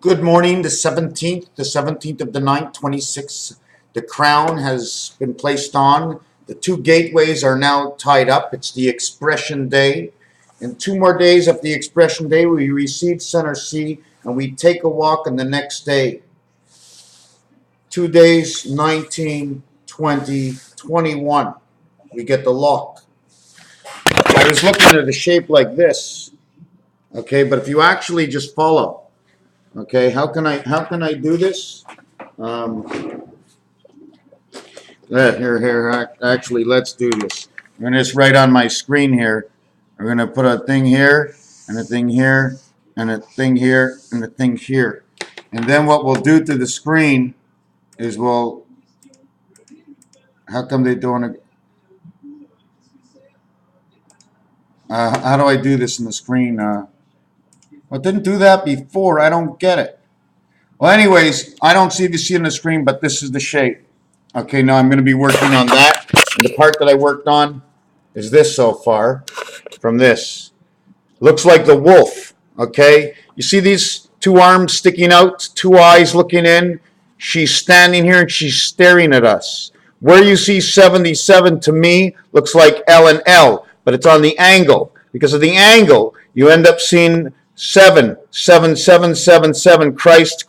Good morning, the 17th of the 9th, 26. The crown has been placed on. The two gateways are now tied up. It's the expression day. In 2 more days of the expression day, we receive center C and we take a walk on the next day. 2 days, 19, 20, 21. We get the lock. I was looking at a shape like this. Okay, but if you actually just follow. Okay, how can I do this? Here. Actually, let's do this. I'm gonna just write on my screen here. We're gonna put a thing here, and a thing here, and a thing here, and a thing here. And then what we'll do to the screen is how come they doing it? How do I do this in the screen? Well, didn't do that before. I don't get it. Well, anyways, I don't see if you see it on the screen, but this is the shape. Okay, now I'm going to be working on that. And the part that I worked on is this so far, from this. Looks like the wolf, okay? You see these two arms sticking out, two eyes looking in? She's standing here and she's staring at us. Where you see 77 to me looks like L and L, but it's on the angle. Because of the angle, you end up seeing 7, 7, 7, 7, 7, Christ,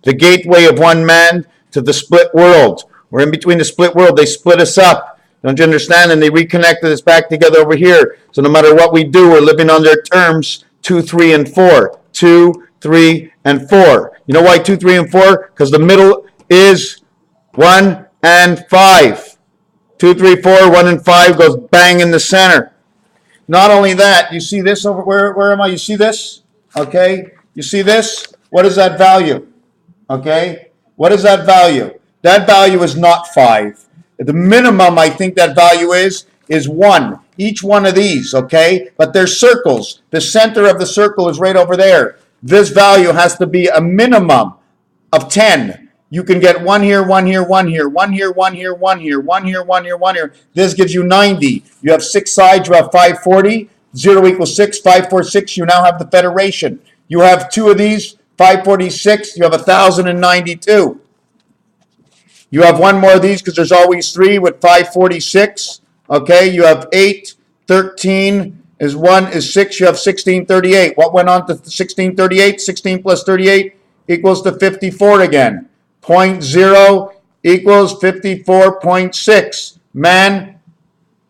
the gateway of one man to the split world. We're in between the split world. They split us up. Don't you understand? And they reconnected us back together over here. So no matter what we do, we're living on their terms, 2, 3, and 4. 2, 3, and 4. You know why 2, 3, and 4? Because the middle is 1 and 5. 2, 3, 4, 1 and 5 goes bang in the center. Not only that, you see this over, where am I? You see this? Okay? You see this? What is that value? Okay? What is that value? That value is not 5. The minimum I think that value is 1. Each one of these, okay? But they're circles. The center of the circle is right over there. This value has to be a minimum of 10. You can get 1 here, 1 here, 1 here, 1 here, 1 here, 1 here, 1 here, 1 here, 1 here. This gives you 90. You have 6 sides, you have 540. 0 equals 6, 546. You now have the federation. You have 2 of these, 546. You have 1,092. You have 1 more of these because there's always 3 with 546. Okay, you have 8, 13 is 1 is 6. You have 1638. What went on to 1638? 16 plus 38 equals to 54 again. 0.0 equals 54.6. Man,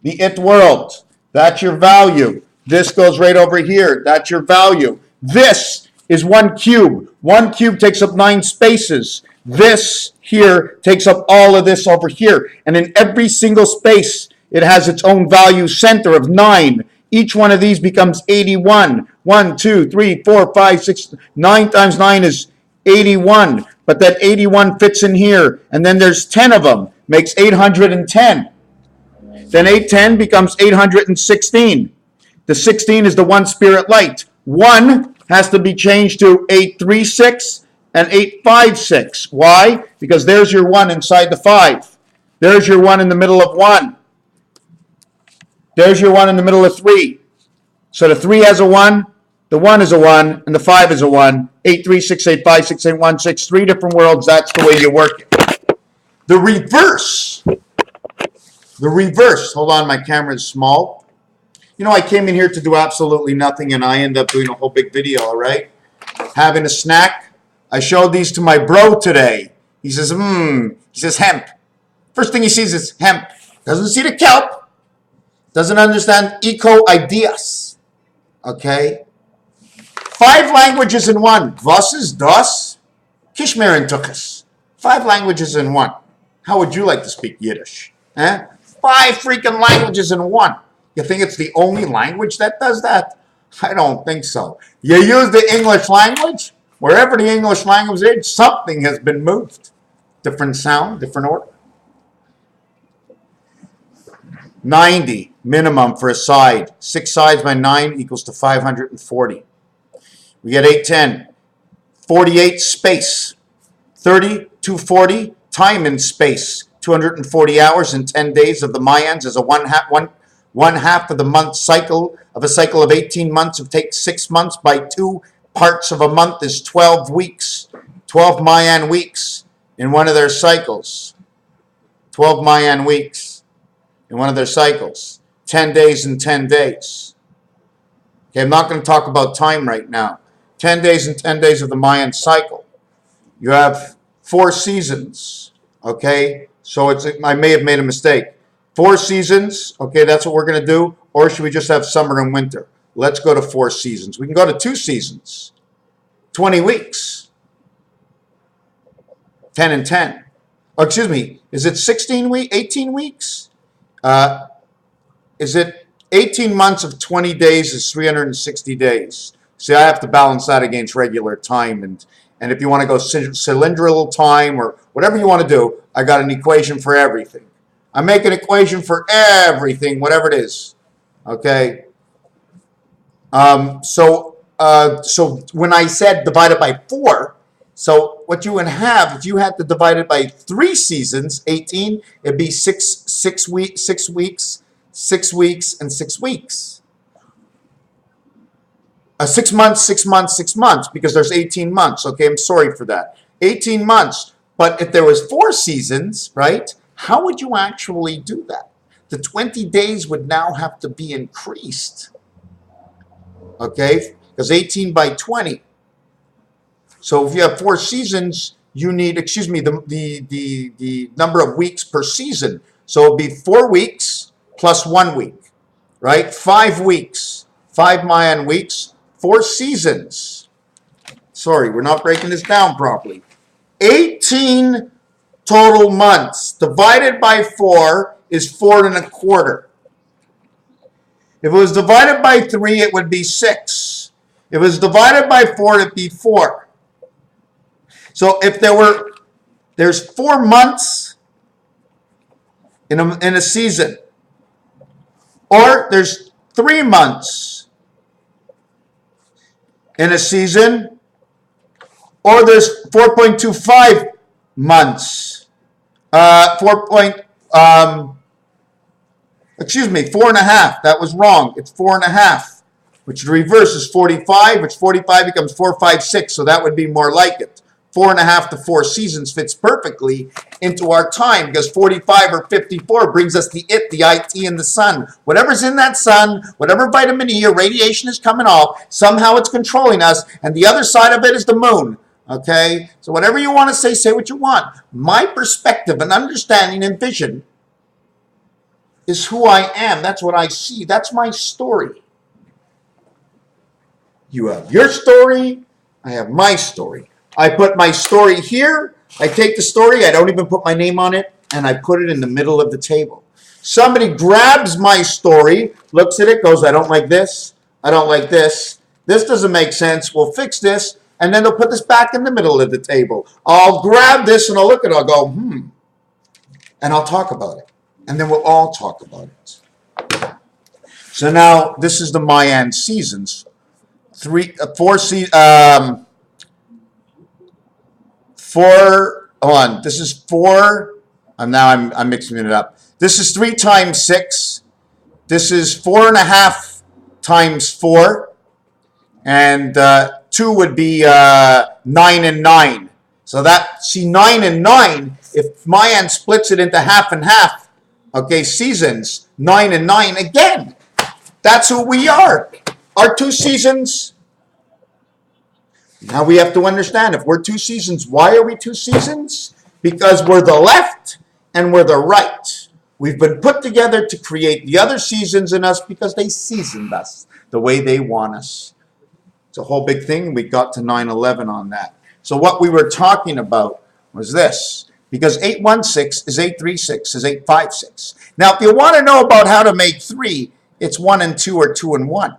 the it world. That's your value. This goes right over here. That's your value. This is 1 cube. 1 cube takes up 9 spaces. This here takes up all of this over here. And in every single space, it has its own value center of 9. Each one of these becomes 81. 1, 2, 3, 4, 5, 6. 9 times 9 is 81. But that 81 fits in here. And then there's 10 of them. Makes 810. Then 810 becomes 816. The 16 is the one spirit light. 1 has to be changed to 836 and 856. Why? Because there's your 1 inside the 5. There's your 1 in the middle of 1. There's your 1 in the middle of 3. So the 3 has a 1, the 1 is a 1, and the 5 is a 1. 8, 3, 6, 8, 5, 6, 8, 1, 6. 3 different worlds. That's the way you work it. The reverse. The reverse. Hold on, my camera is small. You know, I came in here to do absolutely nothing, and I end up doing a whole big video, all right? Having a snack. I showed these to my bro today. He says, He says, hemp. First thing he sees is hemp. Doesn't see the kelp. Doesn't understand eco-ideas. Okay? 5 languages in one. Was is das? Kishmer and Tukas. 5 languages in one. How would you like to speak Yiddish? 5 freaking languages in one. You think it's the only language that does that? I don't think so. You use the English language. Wherever the English language is, something has been moved. Different sound, different order. 90 minimum for a side. 6 sides by 9 equals to 540. We get 810. 48 space. 30 to 40 time and space. 240 hours and 10 days of the Mayans is a one half of the month cycle of a cycle of 18 months. It takes 6 months by 2 parts of a month is 12 weeks, 12 Mayan weeks in one of their cycles. 12 Mayan weeks in one of their cycles. 10 days and 10 days. Okay, I'm not going to talk about time right now. 10 days and 10 days of the Mayan cycle. You have 4 seasons. Okay, so I may have made a mistake. 4 seasons. Okay, that's what we're going to do. Or should we just have summer and winter? Let's go to 4 seasons. We can go to 2 seasons. 20 weeks. 10 and 10. Oh, excuse me. Is it 16 weeks? 18 weeks? Is it 18 months of 20 days is 360 days? See, I have to balance that against regular time. And if you want to go cylindrical time or whatever you want to do, I got an equation for everything. I make an equation for everything, whatever it is. Okay? So when I said divided by 4, so what you would have, if you had to divide it by 3 seasons, 18, it'd be 6 weeks, 6 weeks, 6 weeks, and 6 weeks. 6 months, 6 months, 6 months, because there's 18 months. Okay, I'm sorry for that. 18 months. But if there was 4 seasons, right, how would you actually do that? The 20 days would now have to be increased. Okay, because 18 by 20. So if you have 4 seasons, you need, excuse me, the number of weeks per season. So it'll be 4 weeks plus 1 week, right? 5 weeks, 5 Mayan weeks, 4 seasons. Sorry, we're not breaking this down properly. 18 total months divided by 4 is 4 1/4. If it was divided by 3, it would be 6. If it was divided by 4, it'd be 4. So if there's 4 months in a season, or there's 3 months in a season, or there's 4.25 months, 4.5. That was wrong. It's 4.5, which the reverse is 45, which 45 becomes 4, 5, 6. So that would be more like it. 4.5 to 4 seasons fits perfectly into our time because 45 or 54 brings us the IT, and the sun. Whatever's in that sun, whatever vitamin E or radiation is coming off, somehow it's controlling us, and the other side of it is the moon. Okay? So whatever you want to say what you want. My perspective and understanding and vision is who I am. That's what I see. That's my story. You have your story. I have my story. I put my story here. I take the story. I don't even put my name on it. And I put it in the middle of the table. Somebody grabs my story, looks at it, goes, I don't like this. I don't like this. This doesn't make sense. We'll fix this. And then they'll put this back in the middle of the table. I'll grab this and I'll look at it. I'll go, and I'll talk about it. And then we'll all talk about it. So now this is the Mayan seasons. 4, hold on, this is 4, now I'm mixing it up. This is 3 times 6. This is 4.5 times 4. And 2 would be 9 and 9. So that, see, 9 and 9, if Mayan splits it into half and half, okay, seasons, 9 and 9, again, that's who we are. Our 2 seasons. Now we have to understand, if we're 2 seasons, why are we 2 seasons? Because we're the left and we're the right. We've been put together to create the other seasons in us because they seasoned us the way they want us. It's a whole big thing. We got to 9/11 on that. So what we were talking about was this. Because 816 is 836 is 856. Now if you want to know about how to make 3, it's 1 and 2 or 2 and 1.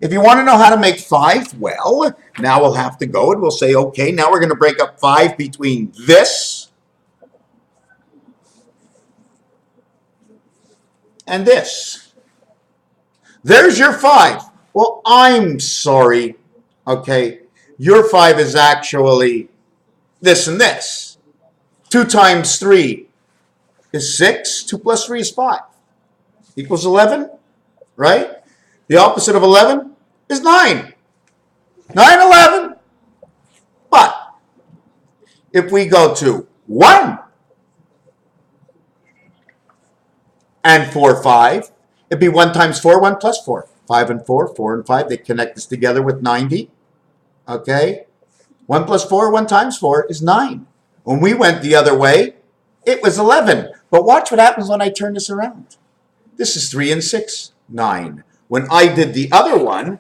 If you want to know how to make 5, well, now we'll have to go and we'll say, okay, now we're going to break up 5 between this and this. There's your 5. Well, I'm sorry. Okay, your 5 is actually this and this. 2 times 3 is 6. 2 plus 3 is 5. Equals 11, right? The opposite of 11 is 9. 9, 11. But if we go to 1 and 4, 5, it'd be 1 times 4, 1 plus 4. 5 and 4, 4 and 5, they connect this together with 90. Okay? 1 plus 4, 1 times 4 is 9. When we went the other way, it was 11. But watch what happens when I turn this around. This is 3 and 6, 9. When I did the other one,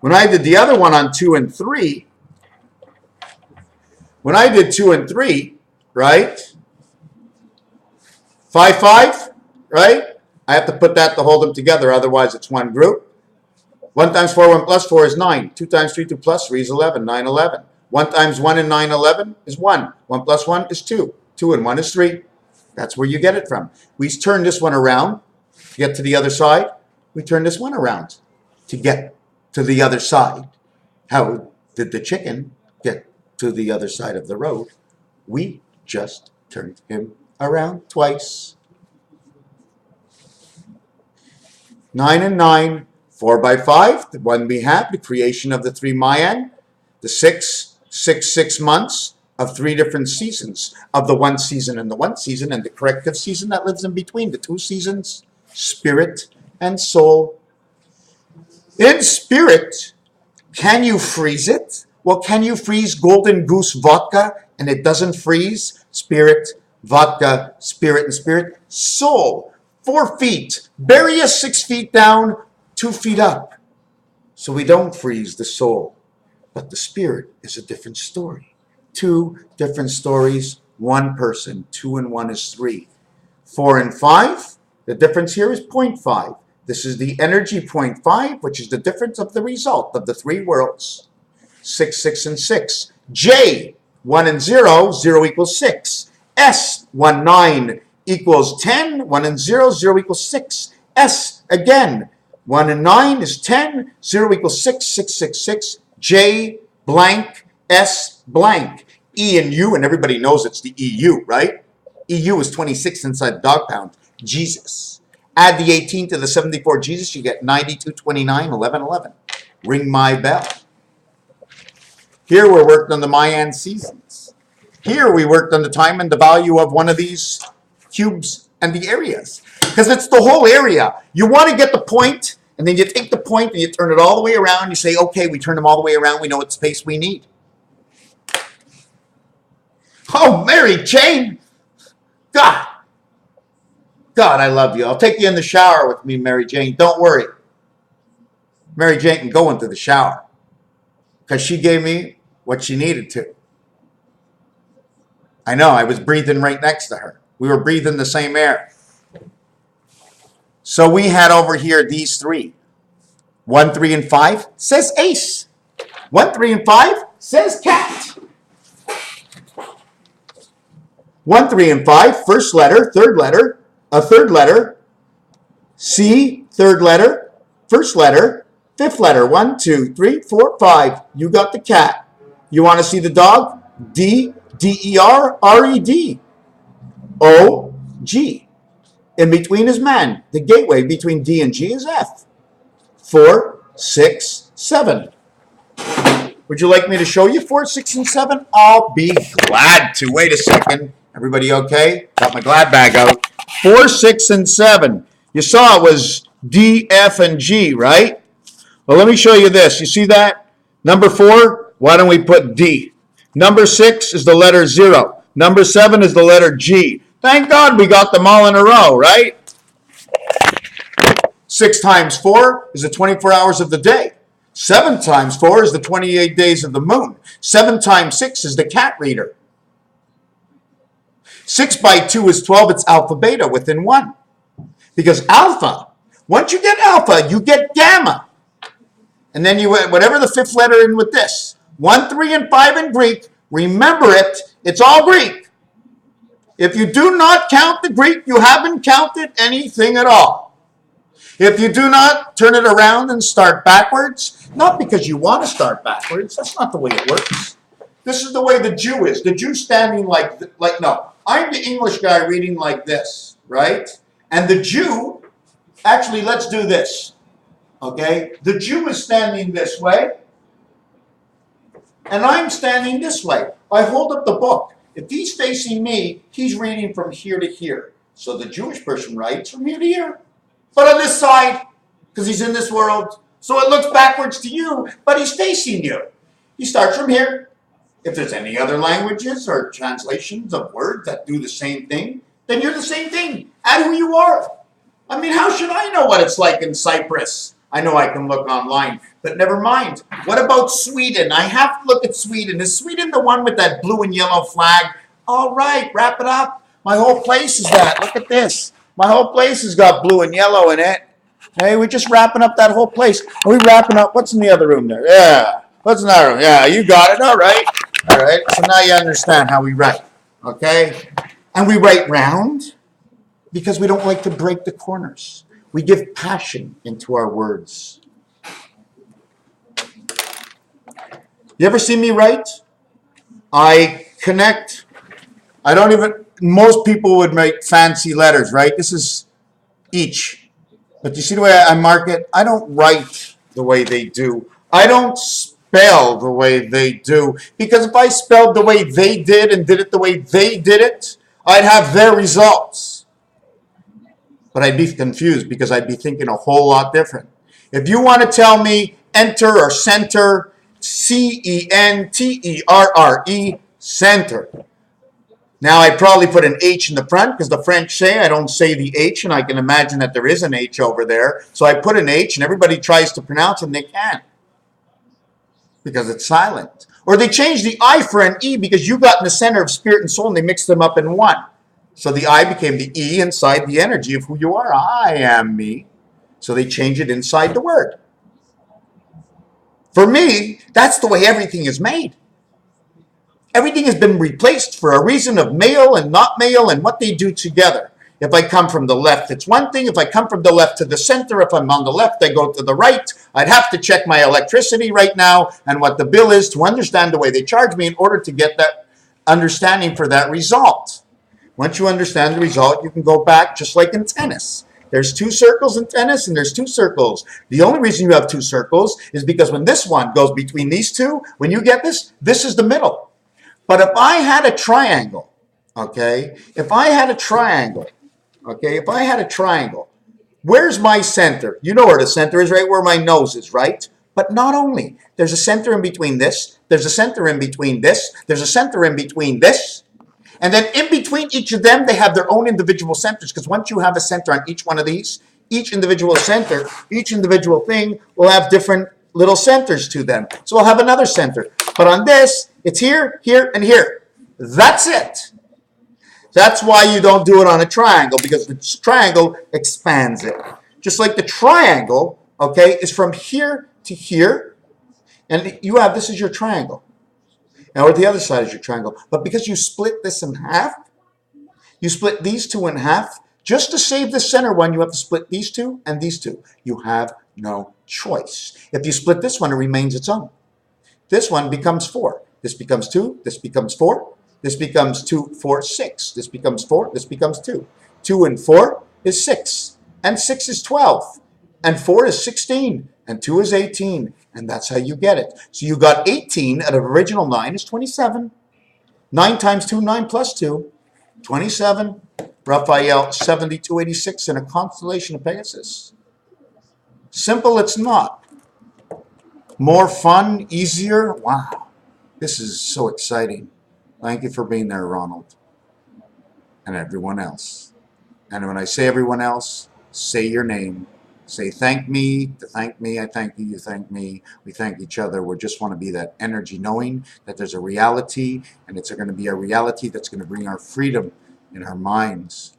on 2 and 3, when I did 2 and 3, right? 5, 5, right? I have to put that to hold them together, otherwise it's one group. 1 times 4, 1 plus 4 is 9. 2 times 3, 2 plus 3 is 11, 9, 11. 1 times 1 and 9, 11 is 1. 1 plus 1 is 2. 2 and 1 is 3. That's where you get it from. We turn this one around to get to the other side. We turn this one around to get to the other side. How did the chicken get to the other side of the road? We just turned him around twice. 9 and 9, 4 by 5, the one we have, the creation of the 3 Mayan, the 6 months of 3 different seasons, of the 1 season and the 1 season, and the corrective season that lives in between, the 2 seasons, spirit and soul. In spirit, can you freeze it? Well, can you freeze Golden Goose vodka and it doesn't freeze? Spirit, vodka, spirit and spirit. Soul, 4 feet. Bury us 6 feet down, 2 feet up. So we don't freeze the soul. But the spirit is a different story. 2 different stories, 1 person. 2 and 1 is 3. 4 and 5, the difference here is 0.5. This is the energy 0.5, which is the difference of the result of the 3 worlds. 6, 6, and 6. J, 1 and 0, 0 equals 6. S, 1, 9 equals 10. 1 and 0, 0 equals 6. S, again, 1 and 9 is 10. 0 equals 6, 6, 6, 6. J, blank, S, blank. E and U, and everybody knows it's the EU, right? EU is 26 inside the dog pound. Jesus. Add the 18 to the 74 Jesus, you get 92, 29, 11, 11. Ring my bell. Here we're working on the Mayan seasons. Here we worked on the time and the value of one of these cubes and the areas. Because it's the whole area. You want to get the point, and then you take the point and you turn it all the way around. You say, okay, we turn them all the way around. We know what space we need. Oh, Mary Jane. God, I love you. I'll take you in the shower with me, Mary Jane. Don't worry. Mary Jane can go into the shower because she gave me what she needed to. I know, I was breathing right next to her. We were breathing the same air. So we had over here these 3. 1, 3, and 5 says ace. 1, 3, and 5 says cat. 1, 3, and 5, first letter, third letter, a third letter, C, third letter, first letter, fifth letter, 1, 2, 3, 4, 5. You got the cat. You want to see the dog? D, D-E-R, R-E-D. O, G. In between is man. The gateway between D and G is F. 4, 6, 7. Would you like me to show you 4, 6, and 7? I'll be glad to. Wait a second. Everybody okay? Got my glad bag out. 4, 6, and 7. You saw it was D, F, and G, right? Well, let me show you this. You see that? Number 4, why don't we put D? Number 6 is the letter 0. Number 7 is the letter G. Thank God we got them all in a row, right? 6 times 4 is the 24 hours of the day. 7 times 4 is the 28 days of the moon. 7 times 6 is the cat reader. 6 by 2 is 12. It's alpha beta within 1. Because alpha, once you get alpha, you get gamma. And then you whatever the 5th letter in with this. 1, 3, and 5 in Greek. Remember it. It's all Greek. If you do not count the Greek, you haven't counted anything at all. If you do not turn it around and start backwards, not because you want to start backwards. That's not the way it works. This is the way the Jew is. The Jew standing like no. I'm the English guy reading like this, right? And the Jew, actually, let's do this. Okay? The Jew is standing this way, and I'm standing this way. I hold up the book. If he's facing me, he's reading from here to here. So the Jewish person writes from here to here. But on this side, because he's in this world, so it looks backwards to you, but he's facing you. He starts from here. If there's any other languages or translations of words that do the same thing, then you're the same thing. Add who you are. I mean, how should I know what it's like in Cyprus? I know I can look online, but never mind. What about Sweden? I have to look at Sweden. Is Sweden the one with that blue and yellow flag? All right, wrap it up. My whole place is that. Look at this. My whole place has got blue and yellow in it. Hey, we're just wrapping up that whole place. Are we wrapping up? What's in the other room there? Yeah. What's in that room? Yeah, you got it. All right. All right. So now you understand how we write. Okay? And we write round because we don't like to break the corners. We give passion into our words. You ever see me write? I connect. I don't even, most people would make fancy letters, right? This is each. But you see the way I mark it? I don't write the way they do. I don't spell the way they do. Because if I spelled the way they did and did it the way they did it, I'd have their results. But I'd be confused because I'd be thinking a whole lot different. If you want to tell me enter or center, C-E-N-T-E-R-R-E, center. Now, I'd probably put an H in the front because the French say I don't say the H, and I can imagine that there is an H over there. So I put an H, and everybody tries to pronounce it, and they can't because it's silent. Or they change the I for an E because you got in the center of spirit and soul, and they mixed them up in one. So the I became the E inside the energy of who you are. I am me. So they change it inside the word. For me, that's the way everything is made. Everything has been replaced for a reason of male and not male and what they do together. If I come from the left, it's one thing. If I come from the left to the center, if I'm on the left, I go to the right. I'd have to check my electricity right now and what the bill is to understand the way they charge me in order to get that understanding for that result. Once you understand the result, you can go back just like in tennis. There's two circles in tennis and there's two circles. The only reason you have two circles is because when this one goes between these two, when you get this, this is the middle. But if I had a triangle, okay, if I had a triangle, where's my center? You know where the center is, right where my nose is, right? But not only. There's a center in between this, there's a center in between this, there's a center in between this, and then in between each of them, they have their own individual centers, because once you have a center on each one of these, each individual center, each individual thing will have different little centers to them. So we'll have another center. But on this, it's here, here, and here. That's it. That's why you don't do it on a triangle, because the triangle expands it. Just like the triangle, okay, is from here to here, and you have, this is your triangle. Now, or the other side is your triangle. But because you split this in half, you split these two in half, just to save the center one, you have to split these two and these two. You have no choice. If you split this one, it remains its own. This one becomes 4. This becomes 2. This becomes 4. This becomes 2, 4, 6. This becomes 4. This becomes 2. 2 and 4 is 6. And 6 is 12. And 4 is 16. And 2 is 18. And that's how you get it. So you got 18 out of original 9 is 27. 9 times 2, 9 plus 2, 27. Raphael, 7286 in a constellation of Pegasus. Simple, it's not. More fun, easier. Wow. This is so exciting. Thank you for being there, Ronald. And everyone else. And when I say everyone else, say your name. Say thank me, to thank me, I thank you, you thank me, we thank each other. We just want to be that energy, knowing that there's a reality, and it's going to be a reality that's going to bring our freedom in our minds.